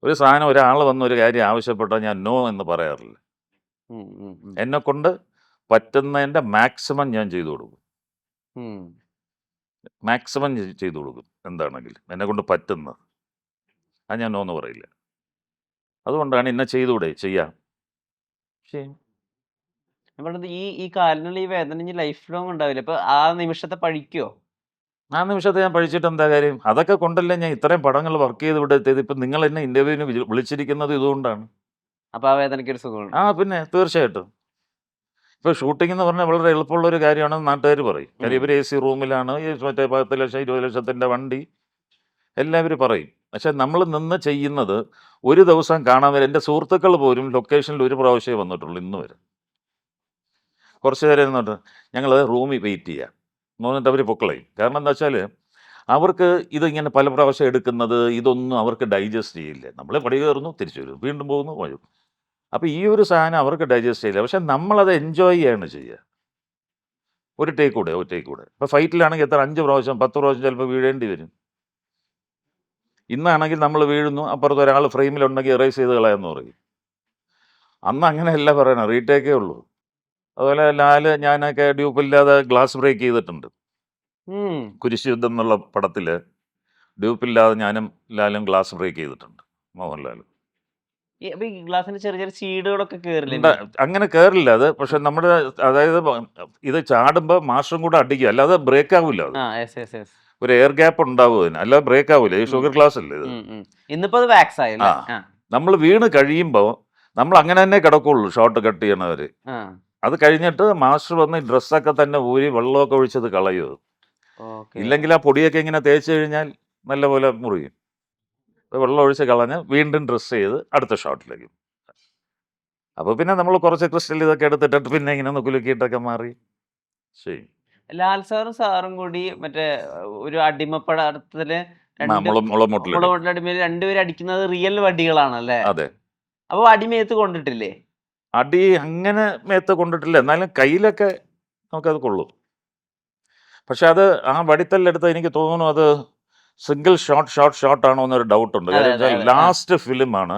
ഒരു സാധനം ഒരാൾ വന്ന് ഒരു കാര്യം ആവശ്യപ്പെട്ടാൽ ഞാൻ നോ എന്ന് പറയാറില്ല. ഉം, ഉം, ഉം, എന്നെക്കൊണ്ട് പറ്റുന്നതിൻ്റെ മാക്സിമം ഞാൻ ചെയ്തു കൊടുക്കും. ഉം. മാക്സിമം ചെയ്തു കൊടുക്കും എന്താണെങ്കിലും എന്നെക്കൊണ്ട് പറ്റുന്നത്. അത് ഞാൻ നോ എന്ന് പറയില്ല. അതുകൊണ്ടാണ് ഇന്ന ചെയ്തുകൂടെ ചെയ്യാം. ചെയ്യും. അപ്പൊ ഈ കാലിനുള്ള ഈ വേദന ഇനി ലൈഫ് ലോങ് ഉണ്ടാവില്ല. അപ്പൊ ആ നിമിഷത്തെ പഴിക്കോ? ആ നിമിഷത്തെ ഞാൻ പഴിച്ചിട്ട് എന്താ കാര്യം? അതൊക്കെ കൊണ്ടല്ലേ ഞാൻ ഇത്രയും പടങ്ങൾ വർക്ക് ചെയ്ത് ഇവിടെ എത്തിയത്. ഇപ്പം നിങ്ങൾ എന്നെ ഇന്റർവ്യൂവിന് വിളിച്ചിരിക്കുന്നത് ഇതുകൊണ്ടാണ്. അപ്പൊ ആ വേദനയ്ക്ക് ഒരു സുഖമുണ്ട്. പിന്നെ തീർച്ചയായിട്ടും. ഇപ്പോൾ ഷൂട്ടിംഗ് എന്ന് പറഞ്ഞാൽ വളരെ എളുപ്പമുള്ള ഒരു കാര്യമാണെന്ന് നാട്ടുകാർ പറയും. കാര്യം ഇവർ AC റൂമിലാണ്, ഈ മറ്റേ 10 ലക്ഷം 20 ലക്ഷത്തിൻ്റെ വണ്ടി എല്ലാവരും പറയും. പക്ഷെ നമ്മൾ നിന്ന് ചെയ്യുന്നത് ഒരു ദിവസം കാണാൻ വരെ എൻ്റെ സുഹൃത്തുക്കൾ പോലും ലൊക്കേഷനിൽ ഒരു പ്രാവശ്യമേ വന്നിട്ടുള്ളൂ ഇന്ന് വരെ. കുറച്ച് നേരം ഇരുന്നിട്ട് ഞങ്ങൾ റൂമിൽ വെയിറ്റ് ചെയ്യുക എന്നിട്ട് അവർ പൊക്കളയും. കാരണം എന്താ വെച്ചാൽ അവർക്ക് ഇതിങ്ങനെ പല പ്രാവശ്യം എടുക്കുന്നത് ഇതൊന്നും അവർക്ക് ഡൈജസ്റ്റ് ചെയ്യില്ല. നമ്മൾ പടി കയറുന്നു, തിരിച്ചു വരും, വീണ്ടും പോകുന്നു, വരും. അപ്പോൾ ഈ ഒരു സാധനം അവർക്ക് ഡൈജസ്റ്റ് ചെയ്യില്ല. പക്ഷെ നമ്മളത് എൻജോയ് ചെയ്യാണ് ചെയ്യുക. ഒരു ടേക്ക് കൂടെ. ഇപ്പോൾ ഫൈറ്റിലാണെങ്കിൽ എത്ര 5 പ്രാവശ്യം 10 പ്രാവശ്യം ചിലപ്പോൾ വീഴേണ്ടി വരും. ഇന്നാണെങ്കിൽ നമ്മൾ വീഴുന്നു, അപ്പുറത്ത് ഒരാൾ ഫ്രെയിമിലുണ്ടെങ്കിൽ എറേസ് ചെയ്ത് കളയാമെന്ന് പറയും. അന്ന് അങ്ങനെയല്ല പറയണം, റീടേക്കേ ഉള്ളൂ. അതുപോലെ ലാൽ ഞാനൊക്കെ ഡ്യൂപ്പില്ലാതെ ഗ്ലാസ് ബ്രേക്ക് ചെയ്തിട്ടുണ്ട്. കുരിശ് യുദ്ധം എന്നുള്ള പടത്തിൽ ഡ്യൂപ്പില്ലാതെ ഞാനും ലാലും ഗ്ലാസ് ബ്രേക്ക് ചെയ്തിട്ടുണ്ട്, മോഹൻലാൽ. അപ്പൊ ഈ ഗ്ലാസിന് ചെറിയ ചെറിയ ചീടുകളൊക്കെ കേറില്ലേ? അങ്ങനെ കയറില്ല അത്. പക്ഷെ നമ്മുടെ അതായത് ഇത് ചാടുമ്പോൾ മാസ്റ്ററും കൂടെ അടിക്കുക, അല്ലാതെ ബ്രേക്ക് ആവില്ല. അത് ഒരു എയർ ഗ്യാപ്പ് ഉണ്ടാവും അതിന്, അല്ലാതെ ബ്രേക്ക് ആവില്ല. ഈ ഷുഗർ ഗ്ലാസ് അല്ലേ ഇത്. ഇന്നിപ്പോ അത് വാക്സ് ആയി. നമ്മൾ വീണ് കഴിയുമ്പോൾ നമ്മൾ അങ്ങനെ തന്നെ കിടക്കുള്ളൂ ഷോട്ട് കട്ട് ചെയ്യണവർ. അത് കഴിഞ്ഞിട്ട് മാസ്റ്റർ വന്ന് ഡ്രസ്സൊക്കെ തന്നെ ഊരി വെള്ളമൊക്കെ ഒഴിച്ചത് കളയും. ഇല്ലെങ്കിൽ ആ പൊടിയൊക്കെ ഇങ്ങനെ തേച്ച് കഴിഞ്ഞാൽ നല്ലപോലെ മുറിയും. വെള്ളം ഒഴിച്ച് കളഞ്ഞ് വീണ്ടും ഡ്രസ്സ് ചെയ്ത് അടുത്ത ഷോട്ടിലേക്ക്. അപ്പോൾ പിന്നെ നമ്മൾ കുറച്ച് ക്രിസ്റ്റൽ ഇതൊക്കെ എടുത്തിട്ട് പിന്നെ ഇങ്ങനെ ഒന്ന് കുലുക്കിയിട്ടൊക്കെ മാറി ശരി. ലാൽ സാറും കൂടി മറ്റേ ഒരു അടിമപ്പടത്തില് മുളമൊട്ടിൽ രണ്ടുപേരും അടിക്കുന്നത് റിയൽ വടികളാണല്ലേ? അതെ. അപ്പൊ അടി മേത്ത് കൊണ്ടിട്ടില്ലേ? അടി അങ്ങനെ മേത്ത് കൊണ്ടിട്ടില്ല, എന്നാലും കയ്യിലൊക്കെ നമുക്കത് കൊള്ളും. പക്ഷെ അത് ആ വടിത്തല്ലെടുത്ത് എനിക്ക് തോന്നുന്നു അത് സിംഗിൾ ഷോട്ട് ആണോ എന്നൊരു ഡൗട്ടുണ്ട്. കാര്യം വെച്ചാൽ ലാസ്റ്റ് ഫിലിമാണ്.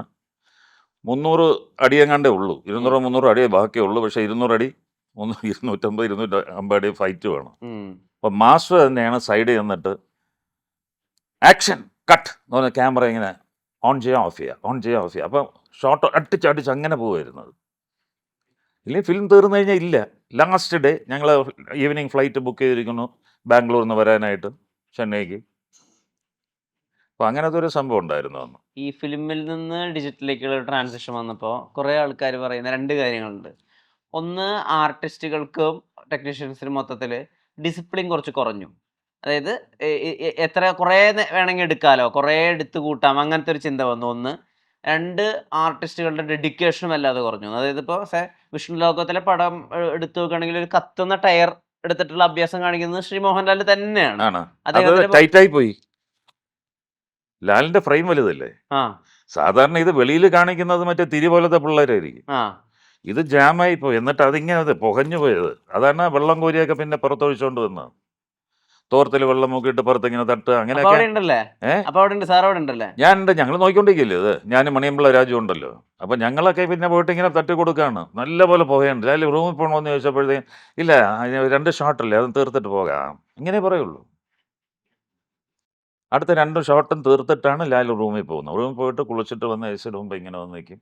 300 അടിയെങ്ങാണ്ടേ ഉള്ളൂ, 200-300 അടിയേ ബാക്കിയുള്ളൂ. പക്ഷെ 200 അടി 250 അടി ഫൈറ്റ് വേണം. അപ്പോൾ മാസ്റ്റർ തന്നെയാണ് സൈഡിൽ നിന്നിട്ട് ആക്ഷൻ കട്ട് എന്ന് പറഞ്ഞ ക്യാമറ ഇങ്ങനെ ഓൺ ചെയ്യുക ഓഫ് ചെയ്യുക. അപ്പം ഷോട്ട് അടിച്ച് അങ്ങനെ പോകുമായിരുന്നത്. ഇല്ലെങ്കിൽ ഫിലിം തീർന്നു കഴിഞ്ഞാൽ ഇല്ല. ലാസ്റ്റ് ഡേ ഞങ്ങൾ ഈവനിങ് ഫ്ലൈറ്റ് ബുക്ക് ചെയ്തിരിക്കുന്നു ബാംഗ്ലൂരിൽ നിന്ന് വരാനായിട്ട് ചെന്നൈക്ക്. അപ്പോൾ അങ്ങനത്തെ ഒരു സംഭവം ഉണ്ടായിരുന്നു അന്ന്. ഈ ഫിലിമിൽ നിന്ന് ഡിജിറ്റലിലേക്കുള്ള ട്രാൻസിഷൻ വന്നപ്പോൾ കുറേ ആൾക്കാർ പറയുന്ന 2 കാര്യങ്ങളുണ്ട്. ഒന്ന്, ആർട്ടിസ്റ്റുകൾക്കും ടെക്നീഷ്യൻസിനും മൊത്തത്തിൽ ഡിസിപ്ലിൻ കുറച്ച് കുറഞ്ഞു. അതായത് എത്ര കുറേ വേണമെങ്കിൽ എടുക്കാമല്ലോ, കുറേ എടുത്ത് കൂട്ടാം, അങ്ങനത്തെ ഒരു ചിന്ത വന്നു. ഒന്ന്. 2, ആർട്ടിസ്റ്റുകളുടെ ഡെഡിക്കേഷനും അല്ലാതെ കുറഞ്ഞു. അതായത് ഇപ്പോൾ വിഷ്ണു ലോകത്തിലെ പടം എടുത്തു നോക്കുകയാണെങ്കിൽ ഒരു കത്തുന്ന ടയർ എടുത്തിട്ടുള്ള അഭ്യാസം കാണിക്കുന്നത് ശ്രീ മോഹൻലാൽ തന്നെയാണ്. ടൈറ്റായി പോയി. ലാലിന്റെ ഫ്രെയിം വലുതല്ലേ. സാധാരണ ഇത് വെളിയിൽ കാണിക്കുന്നത് മറ്റേ തിരി പോലത്തെ പിള്ളേരായിരിക്കും. ഇത് ജാമായി പോയി. എന്നിട്ട് അതിങ്ങനെ പുകഞ്ഞു പോയത്. അതാണ് വെള്ളം കോരിയൊക്കെ പിന്നെ പുറത്തൊഴിച്ചോണ്ട് വന്നത്. തോർത്തിൽ വെള്ളം നോക്കിയിട്ട് പുറത്തിങ്ങനെ തട്ടുക അങ്ങനെയൊക്കെ. ഞാനുണ്ട്, ഞങ്ങൾ നോക്കിക്കൊണ്ടിരിക്കില്ലേ ഇത്. ഞാൻ മണിയമ്പിള്ള രാജു ഉണ്ടല്ലോ. അപ്പം ഞങ്ങളൊക്കെ പിന്നെ പോയിട്ട് ഇങ്ങനെ തട്ടി കൊടുക്കുകയാണ്. നല്ല പോലെ പുകയുണ്ട്. അതിൽ റൂമിൽ പോകണമെന്ന് ചോദിച്ചപ്പോഴത്തേക്കും ഇല്ല 2 ഷോട്ടല്ലേ, അത് തീർത്തിട്ട് പോകാം, ഇങ്ങനെ പറയുള്ളൂ. അടുത്ത 2 ഷോട്ടും തീർത്തിട്ടാണ് ലാൽ റൂമിൽ പോകുന്നത്. റൂമിൽ പോയിട്ട് കുളിച്ചിട്ട് വന്ന് ഏസിയുടെ മുമ്പ് ഇങ്ങനെ വന്ന് നിൽക്കും,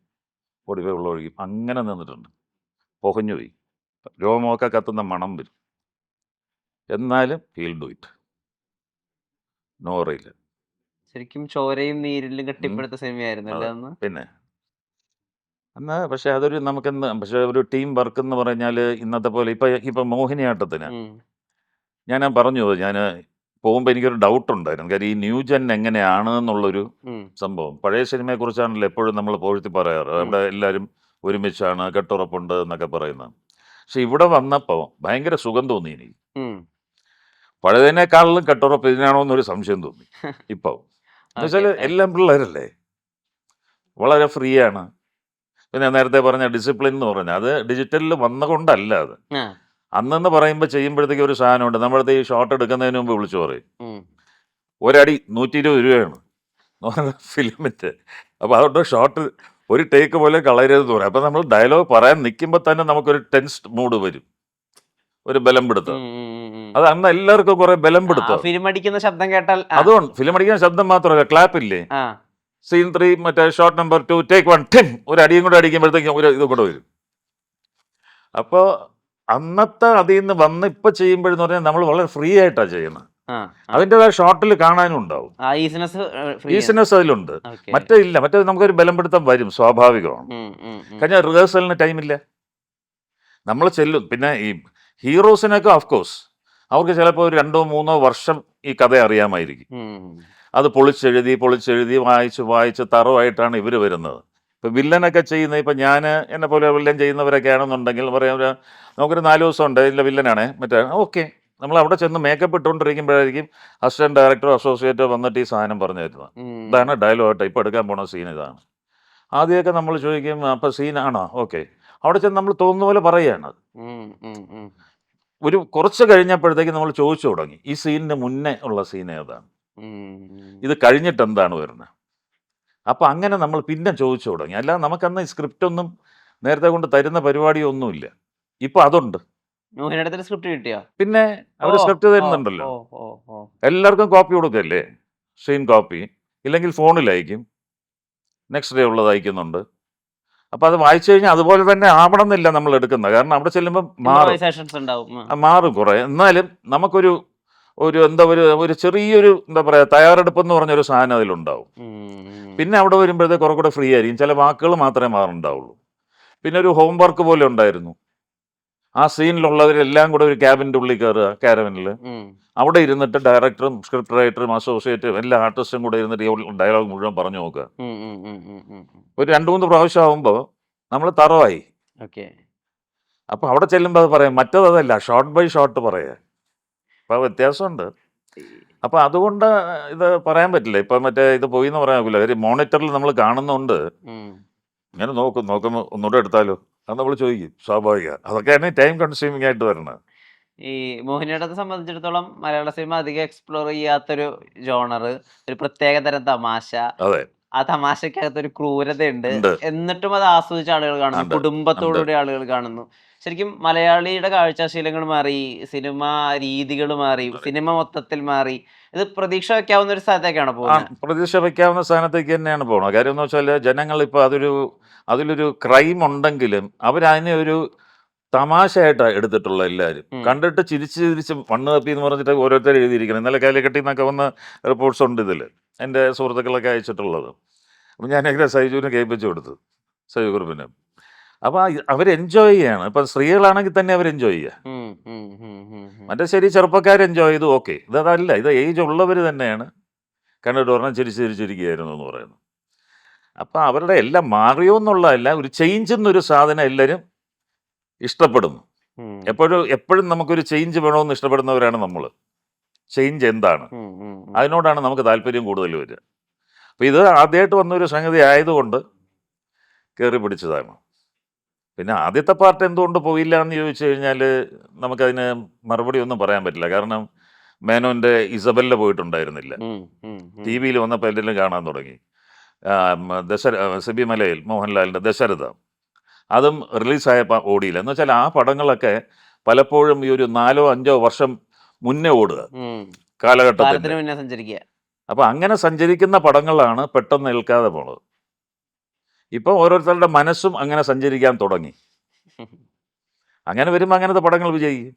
പൊടി വെള്ളം ഒഴിക്കും, അങ്ങനെ നിന്നിട്ടുണ്ട്. പുകഞ്ഞു പോയി, രോമമൊക്കെ കത്തുന്ന മണം വരും. എന്നാലും ഹീൽ ഡു ഇറ്റ്, നോ അറിയില്ല. ശരിക്കും ചോരയും നീരിലും കെട്ടിപ്പടുത്ത സിനിമയായിരുന്നല്ലേ അന്ന്? പിന്നെ അന്ന് പക്ഷെ അതൊരു നമുക്കെന്ന് പക്ഷെ ഒരു ടീം വർക്ക് എന്ന് പറഞ്ഞാൽ ഇന്നത്തെ പോലെ ഇപ്പം മോഹിനിയാട്ടത്തിന് ഞാൻ പറഞ്ഞു, ഞാൻ പോകുമ്പോൾ എനിക്കൊരു ഡൗട്ട് ഉണ്ടായിരുന്നു. കാര്യം ഈ ന്യൂജൻ എങ്ങനെയാണ് എന്നുള്ളൊരു സംഭവം. പഴയ സിനിമയെക്കുറിച്ചാണല്ലോ എപ്പോഴും നമ്മൾ പൊഴുത്തി പറയാറ്. അവിടെ എല്ലാവരും ഒരുമിച്ചാണ്, കെട്ടുറപ്പുണ്ട് എന്നൊക്കെ പറയുന്നത്. പക്ഷെ ഇവിടെ വന്നപ്പോൾ ഭയങ്കര സുഖം തോന്നി എനിക്ക്. പഴയതിനേക്കാളിലും കെട്ടുറപ്പ് ഇതിനാണോ എന്നൊരു സംശയം തോന്നി ഇപ്പോൾ. എന്നുവെച്ചാൽ എല്ലാം പിള്ളേരല്ലേ, വളരെ ഫ്രീ ആണ്. പിന്നെ നേരത്തെ പറഞ്ഞ ഡിസിപ്ലിൻ എന്ന് പറഞ്ഞാൽ അത് ഡിജിറ്റലിൽ വന്നുകൊണ്ടല്ല. അത് അന്നെന്ന് പറയുമ്പോൾ ചെയ്യുമ്പോഴത്തേക്ക് ഒരു സാധനമുണ്ട്. നമ്മളടുത്ത് ഈ ഷോട്ട് എടുക്കുന്നതിന് മുമ്പ് വിളിച്ചു പറയും, ഒരടി 120 രൂപയാണ്, ഫിലിമിൻ്റെ. അപ്പോൾ അതുകൊണ്ട് ഷോട്ട് ഒരു ടേക്ക് പോലെ കളയരുതെന്ന് പറയും. അപ്പോൾ നമ്മൾ ഡയലോഗ് പറയാൻ നിൽക്കുമ്പോൾ തന്നെ നമുക്കൊരു ടെൻസ്ഡ് മൂഡ് വരും, ഒരു ബലം പിടുത്തം. അത് അന്ന് എല്ലാവർക്കും കുറെ ബലം പിടുത്തം. ഫിലിം അടിക്കുന്ന ശബ്ദം കേട്ടാൽ അതുകൊണ്ട് ഫിലിം അടിക്കുന്ന ശബ്ദം മാത്രമല്ല, ക്ലാപ്പ് ഇല്ലേ, ആ സീൻ 3 മറ്റേ ഷോട്ട് നമ്പർ 2 ടേക്ക് 1 ടിം ഒരു അടിയും കൂടെ അടിക്കുമ്പോഴത്തേക്കും ഒരു ഇത് കൂടെ വരും. അപ്പോൾ അന്നത്തെ അതിൽ നിന്ന് വന്ന് ഇപ്പം ചെയ്യുമ്പോഴെന്ന് പറഞ്ഞാൽ നമ്മൾ വളരെ ഫ്രീ ആയിട്ടാണ് ചെയ്യുന്നത്. ആ അതിൻ്റെതായ ഷോട്ടിൽ കാണാനും ഉണ്ടാവും, ആ ഈസിനെസ് ഈസിനെസ് അതിലുണ്ട്. മറ്റേ ഇല്ല, മറ്റേ നമുക്കൊരു ബലം പിടുത്തം വരും, സ്വാഭാവികമാണ്. കഴിഞ്ഞ റിഹേഴ്സലിന് ടൈമില്ല, നമ്മൾ ചെല്ലും. പിന്നെ ഈ ഹീറോസിനൊക്കെ ഓഫ്കോഴ്സ് അവർക്ക് ചിലപ്പോൾ ഒരു 2-3 വർഷം ഈ കഥ അറിയാമായിരിക്കും. അത് പൊളിച്ചെഴുതി വായിച്ച് തറവായിട്ടാണ് ഇവർ വരുന്നത്. ഇപ്പം വില്ലനൊക്കെ ചെയ്യുന്നത്, ഇപ്പം ഞാൻ എന്നെ പോലെ വില്ലൻ ചെയ്യുന്നവരൊക്കെ ആണെന്നുണ്ടെങ്കിൽ പറയാം, നമുക്കൊരു 4 ദിവസം ഉണ്ട് ഇല്ല വില്ലനാണേ മറ്റേ ഓക്കെ, നമ്മൾ അവിടെ ചെന്ന് മേക്കപ്പ് ഇട്ടുകൊണ്ടിരിക്കുമ്പോഴായിരിക്കും അസിസ്റ്റന്റ് ഡയറക്ടറോ അസോസിയേറ്റോ വന്നിട്ട് ഈ സാധനം പറഞ്ഞു തരുന്നത്. ഇതാണ് ഡയലോഗ്, ഇപ്പോൾ എടുക്കാൻ പോണ സീൻ ഇതാണ്. ആദ്യമൊക്കെ നമ്മൾ ചോദിക്കും, അപ്പോൾ സീനാണോ, ഓക്കെ. അവിടെ ചെന്ന് നമ്മൾ തോന്നുന്ന പോലെ പറയുകയാണ്. ഒരു കുറച്ച് കഴിഞ്ഞപ്പോഴത്തേക്ക് നമ്മൾ ചോദിച്ചു തുടങ്ങി, ഈ സീനിന് മുന്നേ ഉള്ള സീൻ ഏതാണ്, ഇത് കഴിഞ്ഞിട്ട് എന്താണ് വരുന്നത്. അപ്പം അങ്ങനെ നമ്മൾ പിന്നെ ചോദിച്ചു തുടങ്ങി. അല്ലാതെ നമുക്കന്ന് ഈ സ്ക്രിപ്റ്റ് ഒന്നും നേരത്തെ കൊണ്ട് തരുന്ന പരിപാടിയൊന്നുമില്ല. ഇപ്പം അതുണ്ട്. സ്ക്രിപ്റ്റ് കിട്ടിയോ? പിന്നെ അവർ സ്ക്രിപ്റ്റ് തരുന്നുണ്ടല്ലോ, എല്ലാവർക്കും കോപ്പി കൊടുക്കല്ലേ, സീൻ കോപ്പി, ഇല്ലെങ്കിൽ ഫോണിൽ അയക്കും, നെക്സ്റ്റ് ഡേ ഉള്ളത് അയക്കുന്നുണ്ട്. അപ്പം അത് വായിച്ചു കഴിഞ്ഞാൽ അതുപോലെ തന്നെ ആവണം എന്നില്ല നമ്മൾ എടുക്കുന്നത്. കാരണം അവിടെ ചെല്ലുമ്പോൾ മാറും കുറേ. എന്നാലും നമുക്കൊരു ഒരു ചെറിയൊരു എന്താ പറയുക തയ്യാറെടുപ്പ് എന്ന് പറഞ്ഞൊരു സാധനം അതിലുണ്ടാവും. പിന്നെ അവിടെ വരുമ്പോഴത്തേക്ക് കുറെ കൂടെ ഫ്രീ ആയിരിക്കും, ചില വാക്കുകൾ മാത്രമേ മാറുണ്ടാവുള്ളൂ. പിന്നെ ഒരു ഹോംവർക്ക് പോലെ ഉണ്ടായിരുന്നു, ആ സീനിലുള്ളവരെല്ലാം കൂടെ ഒരു ക്യാബിൻ്റെ ഉള്ളിൽ കയറുക, കാരവനിൽ അവിടെ ഇരുന്നിട്ട് ഡയറക്ടറും സ്ക്രിപ്റ്റ് റൈറ്ററും അസോസിയേറ്റും എല്ലാ ആർട്ടിസ്റ്റും കൂടെ ഇരുന്നിട്ട് ഡയലോഗ് മുഴുവൻ പറഞ്ഞു നോക്കുക. ഒരു 2-3 പ്രാവശ്യം ആകുമ്പോൾ നമ്മൾ തറവായി. അപ്പോൾ അവിടെ ചെല്ലുമ്പോൾ അത് പറയാം, മറ്റേതല്ല, ഷോട്ട് ബൈ ഷോട്ട് പറയുക. അപ്പോൾ വ്യത്യാസമുണ്ട്. അപ്പോൾ അതുകൊണ്ട് ഇത് പറയാൻ പറ്റില്ല. ഇപ്പം മറ്റേ ഇത് പോയി എന്ന് പറയാൻ പറ്റില്ല. ഒരു മോണിറ്ററിൽ നമ്മൾ കാണുന്നതുകൊണ്ട് ഇങ്ങനെ നോക്കുമ്പോൾ ഒന്നുകൂടെ എടുത്താലോ അത് നമ്മൾ ചോദിക്കും, സ്വാഭാവിക. അതൊക്കെയാണ് ടൈം കൺസ്യൂമിങ് ആയിട്ട് വരുന്നത്. ഈ മോഹിനിയാട്ടത്തെ സംബന്ധിച്ചിടത്തോളം മലയാള സിനിമ അധികം എക്സ്പ്ലോർ ചെയ്യാത്തൊരു ജോണർ, ഒരു പ്രത്യേക തരം തമാശ. അതെ, ആ തമാശക്കകത്ത് ഒരു ക്രൂരതയുണ്ട്, ഉണ്ട്. എന്നിട്ടും അത് ആസ്വദിച്ച ആളുകൾ കാണുന്നു, ഉണ്ട്. കുടുംബത്തോടുകൂടി ആളുകൾ കാണുന്നു. ശരിക്കും മലയാളിയുടെ കാഴ്ചാശീലങ്ങൾ മാറി, സിനിമ രീതികൾ മാറി, സിനിമ മൊത്തത്തിൽ മാറി. ഇത് പ്രതീക്ഷ വെക്കാവുന്ന ഒരു സ്ഥലത്തേക്കാണ് പോകുന്നത്. പ്രതീക്ഷ വെക്കാവുന്ന സ്ഥാനത്തേക്ക് തന്നെയാണ് പോകുന്നത്. കാര്യം എന്ന് വെച്ചാൽ ജനങ്ങൾ ഇപ്പോൾ അതിലൊരു ക്രൈം ഉണ്ടെങ്കിലും അവരതിനെ ഒരു തമാശയായിട്ടാണ് എടുത്തിട്ടുള്ള എല്ലാവരും. കണ്ടിട്ട് ചിരിച്ച് മണ്ണ് തപ്പി എന്ന് പറഞ്ഞിട്ട് ഓരോരുത്തർ എഴുതിയിരിക്കണം. ഇന്നലെ കാലിക്കട്ടിൽ നിന്നൊക്കെ വന്ന റിപ്പോർട്ട്സ് ഉണ്ട് ഇതിൽ, എൻ്റെ സുഹൃത്തുക്കളൊക്കെ അയച്ചിട്ടുള്ളത്. അപ്പം ഞാനെങ്ങനെ സൈജുവിനെ കേൾപ്പിച്ചു കൊടുത്തു, സൈജു കുറുപ്പിന്. അപ്പോൾ അവർ എൻജോയ് ചെയ്യാണ്. ഇപ്പം സ്ത്രീകളാണെങ്കിൽ തന്നെ അവർ എൻജോയ് ചെയ്യുക. മറ്റേ ശരി ചെറുപ്പക്കാർ എൻജോയ് ചെയ്തു, ഓക്കെ. ഇതല്ല, ഇത് ഏജ് ഉള്ളവർ തന്നെയാണ് കണ്ടിട്ട് പറഞ്ഞാൽ ചിരിച്ചിരിക്കുകയായിരുന്നു എന്ന് പറയുന്നു. അപ്പം അവരുടെ എല്ലാം മാറിയോ എന്നുള്ളതല്ല, ഒരു ചേഞ്ച് എന്നൊരു സാധനം എല്ലാവരും ഇഷ്ടപ്പെടുന്നു. എപ്പോഴും നമുക്കൊരു ചേഞ്ച് വേണമെന്ന് ഇഷ്ടപ്പെടുന്നവരാണ് നമ്മൾ. ചേഞ്ച് എന്താണ്, അതിനോടാണ് നമുക്ക് താല്പര്യം കൂടുതൽ വരിക. അപ്പോൾ ഇത് ആദ്യമായിട്ട് വന്നൊരു സംഗതി ആയതുകൊണ്ട് കയറി പിടിച്ചതാണ്. പിന്നെ ആദ്യത്തെ പാർട്ട് എന്തുകൊണ്ട് പോയില്ല എന്ന് ചോദിച്ചു കഴിഞ്ഞാൽ നമുക്കതിന് മറുപടി ഒന്നും പറയാൻ പറ്റില്ല. കാരണം മേനോൻ്റെ ഇസബെല്ല പോയിട്ടുണ്ടായിരുന്നില്ല. ടി വിയിൽ വന്നപ്പോൾ എന്തെങ്കിലും കാണാൻ തുടങ്ങി. സിബി മലയിൽ മോഹൻലാലിൻ്റെ ദശരഥ, അതും റിലീസായപ്പോൾ ഓടിയില്ല. എന്ന് വെച്ചാൽ ആ പടങ്ങളൊക്കെ പലപ്പോഴും ഈ ഒരു 4-5 വർഷം മുന്നേ ഓടുക, കാലഘട്ടത്തിൽ. അപ്പോൾ അങ്ങനെ സഞ്ചരിക്കുന്ന പടങ്ങളാണ് പെട്ടെന്ന് നിൽക്കാതെ പോണത്. ഇപ്പോൾ ഓരോരുത്തരുടെ മനസ്സും അങ്ങനെ സഞ്ചരിക്കാൻ തുടങ്ങി. അങ്ങനെ വരുമ്പോൾ അങ്ങനത്തെ പടങ്ങൾ വിജയിക്കും.